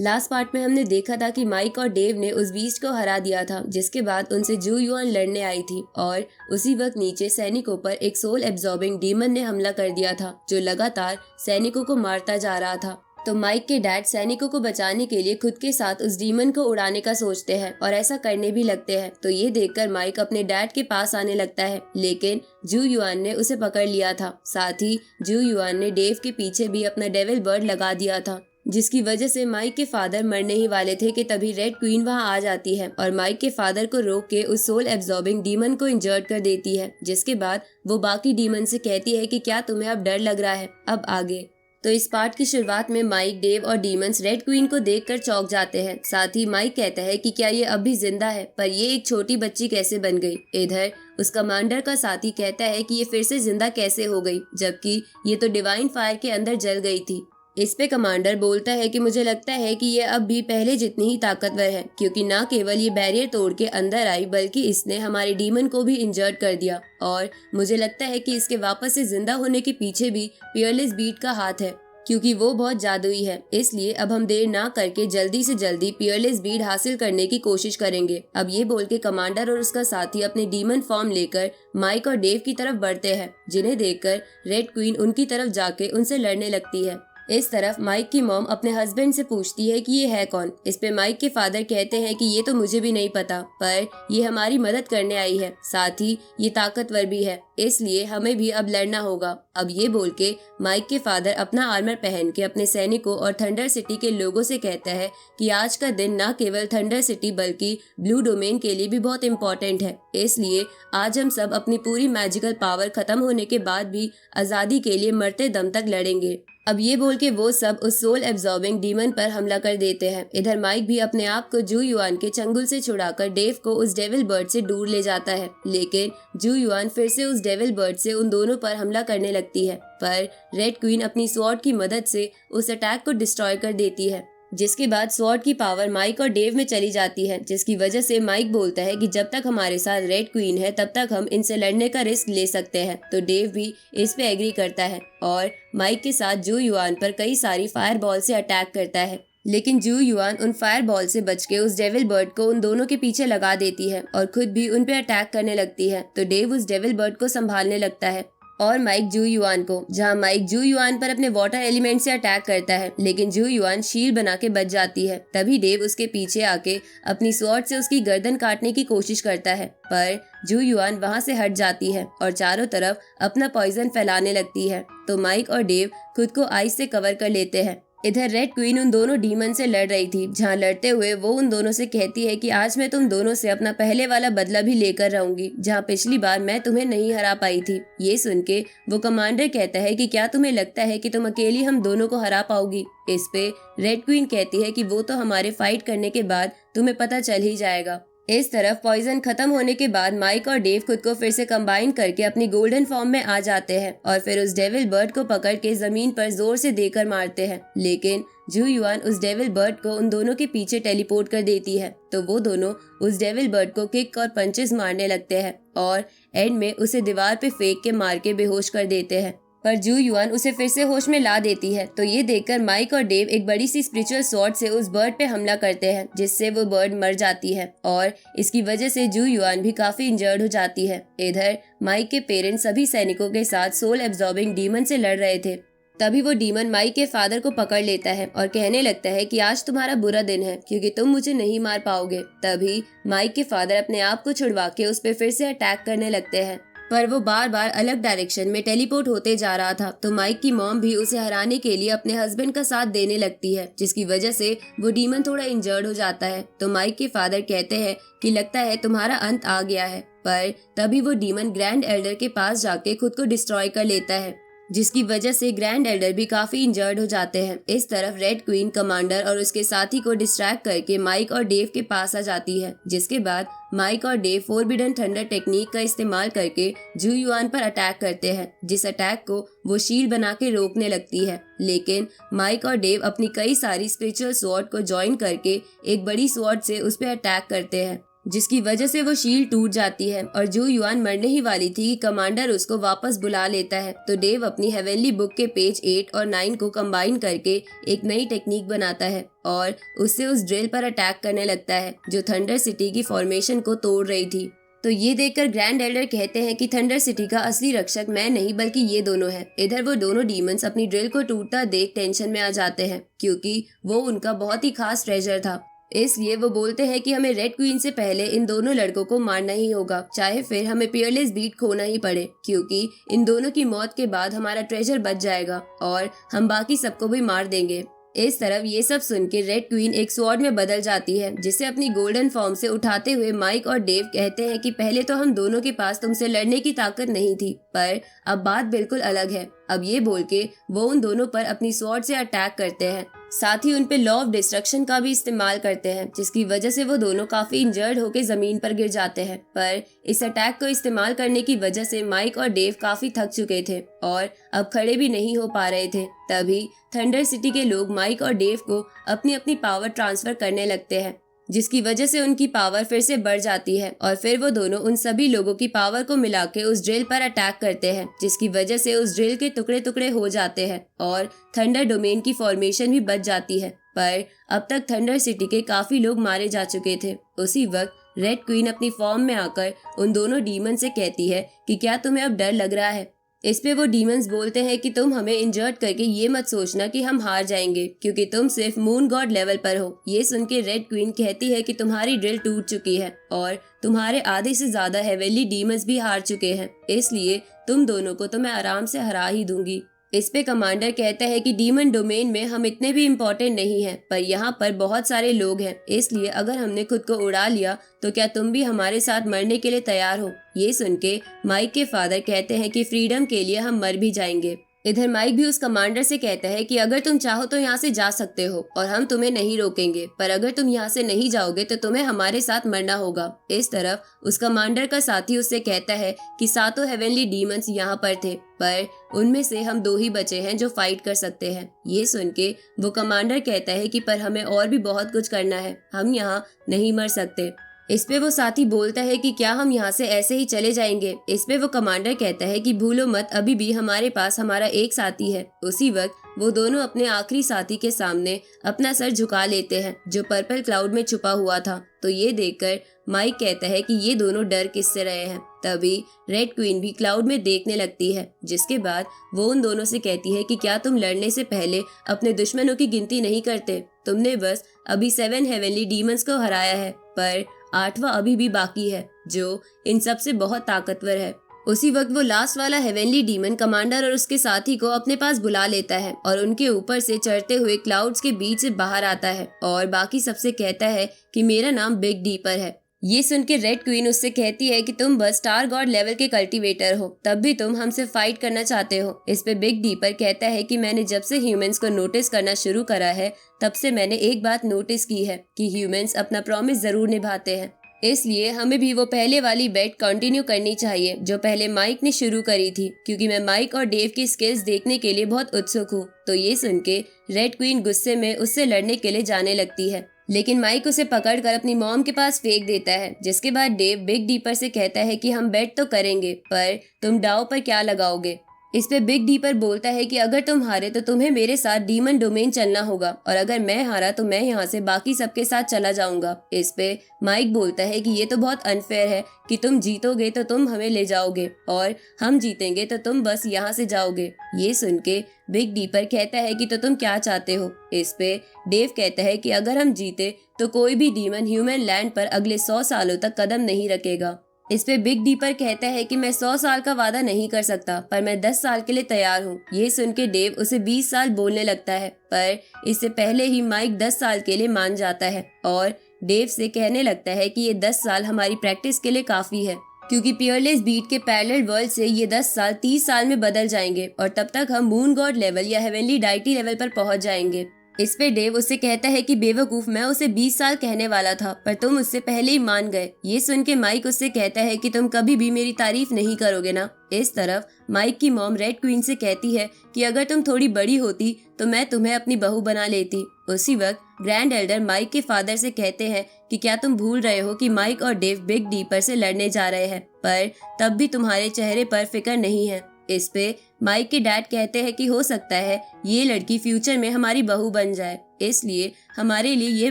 Last part में हमने देखा था कि माइक और डेव ने उस बीस्ट को हरा दिया था, जिसके बाद उनसे जू युआन लड़ने आई थी और उसी वक्त नीचे सैनिकों पर एक सोल एब्जॉर्बिंग डीमन ने हमला कर दिया था जो लगातार सैनिकों को मारता जा रहा था। तो माइक के डैड सैनिकों को बचाने के लिए खुद के साथ उस डीमन को उड़ाने का सोचते हैं और ऐसा करने भी लगते हैं। तो ये देखकर माइक अपने डैड के पास आने लगता है, लेकिन जू युआन ने उसे पकड़ लिया था। साथ ही जू युआन ने डेव के पीछे भी अपना डेविल बर्ड लगा दिया था, जिसकी वजह से माइक के फादर मरने ही वाले थे कि तभी रेड क्वीन वहां आ जाती है और माइक के फादर को रोक के उस सोल एब्जॉर्बिंग डीमन को इंजर्ड कर देती है। जिसके बाद वो बाकी डीमन से कहती है कि क्या तुम्हें अब डर लग रहा है, अब आगे। तो इस पार्ट की शुरुआत में माइक, डेव और डीमंस रेड क्वीन को देखकर चौंक जाते हैं। साथ ही माइक कहता है कि क्या ये अब भी जिंदा है, पर ये एक छोटी बच्ची कैसे बन गई। इधर उस कमांडर का साथी कहता है कि ये फिर से जिंदा कैसे हो गई, जबकि ये तो डिवाइन फायर के अंदर जल गई थी। इस पे कमांडर बोलता है कि मुझे लगता है कि ये अब भी पहले जितनी ही ताकतवर है, क्योंकि न केवल ये बैरियर तोड़ के अंदर आई बल्कि इसने हमारे डीमन को भी इंजर्ड कर दिया। और मुझे लगता है कि इसके वापस से जिंदा होने के पीछे भी पियरलेस बीट का हाथ है, क्योंकि वो बहुत जादुई है। इसलिए अब हम देर ना करके जल्दी से जल्दी पियरलेस बीट हासिल करने की कोशिश करेंगे। अब ये बोल के कमांडर और उसका साथी अपने डीमन फॉर्म लेकर माइक और डेव की तरफ बढ़ते हैं, जिन्हें देखकर रेड क्वीन उनकी तरफ जाके उनसे लड़ने लगती है। इस तरफ माइक की मॉम अपने हस्बैंड से पूछती है कि ये है कौन। इस पे माइक के फादर कहते हैं कि ये तो मुझे भी नहीं पता, पर ये हमारी मदद करने आई है, साथ ही ये ताकतवर भी है, इसलिए हमें भी अब लड़ना होगा। अब ये बोल के माइक के फादर अपना आर्मर पहन के अपने सैनिकों और थंडर सिटी के लोगों से कहता है कि आज का दिन न केवल थंडर सिटी बल्कि ब्लू डोमेन के लिए भी बहुत इम्पोर्टेंट है, इसलिए आज हम सब अपनी पूरी मैजिकल पावर खत्म होने के बाद भी आजादी के लिए मरते दम तक लड़ेंगे। अब ये बोल के वो सब उस सोल एब्जॉर्बिंग डीमन पर हमला कर देते हैं। इधर माइक भी अपने आप को जू युआन के चंगुल से छुड़ाकर डेव को उस डेविल बर्ड से दूर ले जाता है, लेकिन जू युआन फिर से उस डेविल बर्ड से उन दोनों पर हमला करने लगती है, पर रेड क्वीन अपनी स्वॉर्ड की मदद से उस अटैक को डिस्ट्रॉय कर देती है। जिसके बाद स्वॉर्ड की पावर माइक और डेव में चली जाती है, जिसकी वजह से माइक बोलता है कि जब तक हमारे साथ रेड क्वीन है तब तक हम इनसे लड़ने का रिस्क ले सकते हैं। तो डेव भी इस पे एग्री करता है और माइक के साथ जू युआन पर कई सारी फायर बॉल से अटैक करता है, लेकिन जू युआन उन फायर बॉल से बच के उस डेविल बर्ड को उन दोनों के पीछे लगा देती है और खुद भी उन पे अटैक करने लगती है। तो डेव उस डेविल बर्ड को संभालने लगता है और माइक जू युआन को, जहां माइक जू युआन पर अपने वाटर एलिमेंट से अटैक करता है, लेकिन जू युआन शील्ड बना के बच जाती है। तभी डेव उसके पीछे आके अपनी स्वॉर्ड से उसकी गर्दन काटने की कोशिश करता है, पर जू युआन वहां से हट जाती है और चारों तरफ अपना पॉइजन फैलाने लगती है। तो माइक और डेव खुद को आइस से कवर कर लेते हैं। इधर रेड क्वीन उन दोनों डीमन से लड़ रही थी, जहां लड़ते हुए वो उन दोनों से कहती है कि आज मैं तुम दोनों से अपना पहले वाला बदला भी लेकर रहूंगी, जहां पिछली बार मैं तुम्हें नहीं हरा पाई थी। ये सुन के वो कमांडर कहता है कि क्या तुम्हें लगता है कि तुम अकेली हम दोनों को हरा पाओगी। इस पे रेड क्वीन कहती है कि वो तो हमारे फाइट करने के बाद तुम्हें पता चल ही जाएगा। इस तरफ पॉइजन खत्म होने के बाद माइक और डेव खुद को फिर से कंबाइन करके अपनी गोल्डन फॉर्म में आ जाते हैं और फिर उस डेविल बर्ड को पकड़ के जमीन पर जोर से देकर मारते हैं, लेकिन जू युआन उस डेविल बर्ड को उन दोनों के पीछे टेलीपोर्ट कर देती है। तो वो दोनों उस डेविल बर्ड को किक और पंचेस मारने लगते हैं और एंड में उसे दीवार पे फेंक के मार के बेहोश कर देते हैं, पर जू युआन उसे फिर से होश में ला देती है। तो ये देखकर माइक और डेव एक बड़ी सी स्पिरिचुअल स्वॉर्ड से उस बर्ड पे हमला करते हैं, जिससे वो बर्ड मर जाती है और इसकी वजह से जू युआन भी काफी इंजर्ड हो जाती है। इधर माइक के पेरेंट्स सभी सैनिकों के साथ सोल एब्जॉर्बिंग डीमन से लड़ रहे थे। तभी वो डीमन माइक के फादर को पकड़ लेता है और कहने लगता है कि आज तुम्हारा बुरा दिन है, क्योंकि तुम मुझे नहीं मार पाओगे। तभी माइक के फादर अपने आप को छुड़वा के उस पर फिर से अटैक करने लगते हैं, पर वो बार बार अलग डायरेक्शन में टेलीपोर्ट होते जा रहा था। तो माइक की मॉम भी उसे हराने के लिए अपने हस्बैंड का साथ देने लगती है, जिसकी वजह से वो डीमन थोड़ा इंजर्ड हो जाता है। तो माइक के फादर कहते हैं कि लगता है तुम्हारा अंत आ गया है, पर तभी वो डीमन ग्रैंड एल्डर के पास जाके खुद को डिस्ट्रॉय कर लेता है, जिसकी वजह से ग्रैंड एल्डर भी काफी इंजर्ड हो जाते हैं। इस तरफ रेड क्वीन कमांडर और उसके साथी को डिस्ट्रैक्ट करके माइक और डेव के पास आ जाती है, जिसके बाद माइक और डेव फोरबिडन थंडर टेक्निक का इस्तेमाल करके जू युआन पर अटैक करते हैं, जिस अटैक को वो शील्ड बना के रोकने लगती है। लेकिन माइक और डेव अपनी कई सारी स्पिरिचुअल स्वॉर्ड को ज्वाइन करके एक बड़ी स्वॉर्ड से उस पर अटैक करते हैं जिसकी वजह से वो शील्ड टूट जाती है और जू युआन मरने ही वाली थी कि कमांडर उसको वापस बुला लेता है। तो डेव अपनी हेवनली बुक के पेज 8 और 9 को कंबाइन करके एक नई टेक्निक बनाता है और उससे उस ड्रिल पर अटैक करने लगता है जो थंडर सिटी की फॉर्मेशन को तोड़ रही थी। तो ये देखकर ग्रैंड एल्डर कहते हैं कि थंडर सिटी का असली रक्षक मैं नहीं बल्कि ये दोनों हैं। इधर वो दोनों डीमंस अपनी ड्रिल को टूटता देख टेंशन में आ जाते हैं क्योंकि वो उनका बहुत ही खास ट्रेजर था। इसलिए वो बोलते हैं कि हमें रेड क्वीन से पहले इन दोनों लड़कों को मारना ही होगा, चाहे फिर हमें पियरलेस बीट खोना ही पड़े, क्योंकि इन दोनों की मौत के बाद हमारा ट्रेजर बच जाएगा और हम बाकी सबको भी मार देंगे। इस तरफ ये सब सुन के रेड क्वीन एक स्वॉर्ड में बदल जाती है जिसे अपनी गोल्डन फॉर्म से उठाते हुए माइक और डेव कहते हैं कि पहले तो हम दोनों के पास तुमसे लड़ने की ताकत नहीं थी, पर अब बात बिल्कुल अलग है। अब ये बोल के वो उन दोनों पर अपनी स्वॉर्ड से अटैक करते हैं, साथ ही उन पे लॉ ऑफ डिस्ट्रक्शन का भी इस्तेमाल करते हैं, जिसकी वजह से वो दोनों काफी इंजर्ड होकर जमीन पर गिर जाते हैं। पर इस अटैक को इस्तेमाल करने की वजह से माइक और डेव काफी थक चुके थे और अब खड़े भी नहीं हो पा रहे थे। तभी थंडर सिटी के लोग माइक और डेव को अपनी अपनी पावर ट्रांसफर करने लगते हैं, जिसकी वजह से उनकी पावर फिर से बढ़ जाती है और फिर वो दोनों उन सभी लोगों की पावर को मिला के उस ड्रिल पर अटैक करते हैं, जिसकी वजह से उस ड्रिल के टुकड़े टुकड़े हो जाते हैं और थंडर डोमेन की फॉर्मेशन भी बच जाती है। पर अब तक थंडर सिटी के काफी लोग मारे जा चुके थे। उसी वक्त रेड क्वीन अपनी फॉर्म में आकर उन दोनों डीमन से कहती है कि क्या तुम्हें अब डर लग रहा है। इस पे वो डीमंस बोलते हैं कि तुम हमें इंजर्ट करके ये मत सोचना कि हम हार जाएंगे, क्योंकि तुम सिर्फ मून गॉड लेवल पर हो। ये सुन के रेड क्वीन कहती है कि तुम्हारी ड्रिल टूट चुकी है और तुम्हारे आधे से ज्यादा हेवनली डीमंस भी हार चुके हैं, इसलिए तुम दोनों को तो मैं आराम से हरा ही दूंगी। इस पे कमांडर कहता है कि डीमन डोमेन में हम इतने भी इम्पोर्टेंट नहीं हैं, पर यहाँ पर बहुत सारे लोग हैं, इसलिए अगर हमने खुद को उड़ा लिया तो क्या तुम भी हमारे साथ मरने के लिए तैयार हो। ये सुन के माइक के फादर कहते हैं कि फ्रीडम के लिए हम मर भी जाएंगे। इधर माइक भी उस कमांडर से कहता है कि अगर तुम चाहो तो यहाँ से जा सकते हो और हम तुम्हें नहीं रोकेंगे, पर अगर तुम यहाँ से नहीं जाओगे तो तुम्हें हमारे साथ मरना होगा। इस तरफ उस कमांडर का साथी उससे कहता है कि सातों हेवनली डीमंस यहाँ पर थे, पर उनमें से हम 2 ही बचे हैं जो फाइट कर सकते हैं। ये सुन के वो कमांडर कहता है कि पर हमें और भी बहुत कुछ करना है, हम यहाँ नहीं मर सकते। इस पे वो साथी बोलता है कि क्या हम यहाँ से ऐसे ही चले जाएंगे। इस पे वो कमांडर कहता है कि भूलो मत, अभी भी हमारे पास हमारा एक साथी है। उसी वक्त वो दोनों अपने आखिरी साथी के सामने अपना सर झुका लेते हैं जो पर्पल क्लाउड में छुपा हुआ था। तो ये देखकर माइक कहता है कि ये दोनों डर किससे रहे हैं। तभी रेड क्वीन भी क्लाउड में देखने लगती है, जिसके बाद वो उन दोनों से कहती है कि क्या तुम लड़ने से पहले अपने दुश्मनों की गिनती नहीं करते। तुमने बस अभी 7 हेवनली डीमंस को हराया है, पर 8वां अभी भी बाकी है जो इन सब से बहुत ताकतवर है। उसी वक्त वो लास्ट वाला हेवनली डीमन कमांडर और उसके साथी को अपने पास बुला लेता है और उनके ऊपर से चढ़ते हुए क्लाउड्स के बीच से बाहर आता है और बाकी सबसे कहता है कि मेरा नाम बिग डीपर है। ये सुन के रेड क्वीन उससे कहती है कि तुम बस स्टार गॉड लेवल के कल्टीवेटर हो, तब भी तुम हमसे फाइट करना चाहते हो। इस पे बिग डीपर कहता है कि मैंने जब से ह्यूमंस को नोटिस करना शुरू करा है तब से मैंने एक बात नोटिस की है कि ह्यूमंस अपना प्रॉमिस जरूर निभाते हैं, इसलिए हमें भी वो पहले वाली बेट कंटिन्यू करनी चाहिए जो पहले माइक ने शुरू करी थी, क्योंकि मैं माइक और डेव की स्किल्स देखने के लिए बहुत उत्सुक हूँ। तो ये सुन के रेड क्वीन गुस्से में उससे लड़ने के लिए जाने लगती है, लेकिन माइक उसे पकड़कर अपनी मॉम के पास फेंक देता है, जिसके बाद डेव बिग डीपर से कहता है कि हम बेट तो करेंगे, पर तुम दांव पर क्या लगाओगे। इस पे बिग डीपर बोलता है कि अगर तुम हारे तो तुम्हें मेरे साथ डीमन डोमेन चलना होगा, और अगर मैं हारा तो मैं यहाँ से बाकी सबके साथ चला जाऊंगा। इस पे माइक बोलता है कि ये तो बहुत अनफेयर है कि तुम जीतोगे तो तुम हमें ले जाओगे और हम जीतेंगे तो तुम बस यहाँ से जाओगे। ये सुन के बिग डीपर कहता है कि तो तुम क्या चाहते हो। इस पे डेव कहता है कि अगर हम जीते तो कोई भी डीमन ह्यूमन लैंड पर अगले 100 सालों तक कदम नहीं रखेगा। इस पे बिग डीपर कहता है कि मैं 100 साल का वादा नहीं कर सकता, पर मैं 10 साल के लिए तैयार हूँ। ये सुन के डेव उसे 20 साल बोलने लगता है, पर इससे पहले ही माइक 10 साल के लिए मान जाता है और डेव से कहने लगता है कि ये 10 साल हमारी प्रैक्टिस के लिए काफी है, क्योंकि पियरलेस बीट के पैरेलल वर्ल्ड से ये 10 साल 30 साल में बदल जाएंगे और तब तक हम मून गॉड लेवल या हेवनली डाइटी लेवल पर पहुंच जाएंगे। इस पे डेव उससे कहता है कि बेवकूफ, मैं उसे 20 साल कहने वाला था पर तुम उससे पहले ही मान गए। ये सुन के माइक उससे कहता है कि तुम कभी भी मेरी तारीफ नहीं करोगे ना। इस तरफ माइक की मॉम रेड क्वीन से कहती है कि अगर तुम थोड़ी बड़ी होती तो मैं तुम्हें अपनी बहू बना लेती। उसी वक्त ग्रैंड एल्डर माइक के फादर से कहते हैं कि क्या तुम भूल रहे हो कि माइक और डेव बिग डीपर से लड़ने जा रहे हैं, पर तब भी तुम्हारे चेहरे पर फिक्र नहीं है। इस पे माइक के डैड कहते हैं कि हो सकता है ये लड़की फ्यूचर में हमारी बहू बन जाए, इसलिए हमारे लिए ये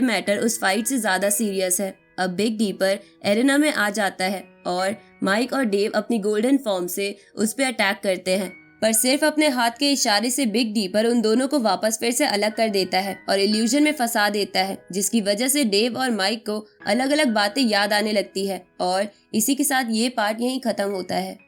मैटर उस फाइट से ज्यादा सीरियस है। अब बिग डीपर एरेना में आ जाता है और माइक और डेव अपनी गोल्डन फॉर्म से उस पर अटैक करते हैं, पर सिर्फ अपने हाथ के इशारे से बिग डीपर उन दोनों को वापस फिर से अलग कर देता है और इल्यूजन में फंसा देता है, जिसकी वजह से डेव और माइक को अलग अलग बातें याद आने लगती है। और इसी के साथ ये पार्ट यहीं खत्म होता है।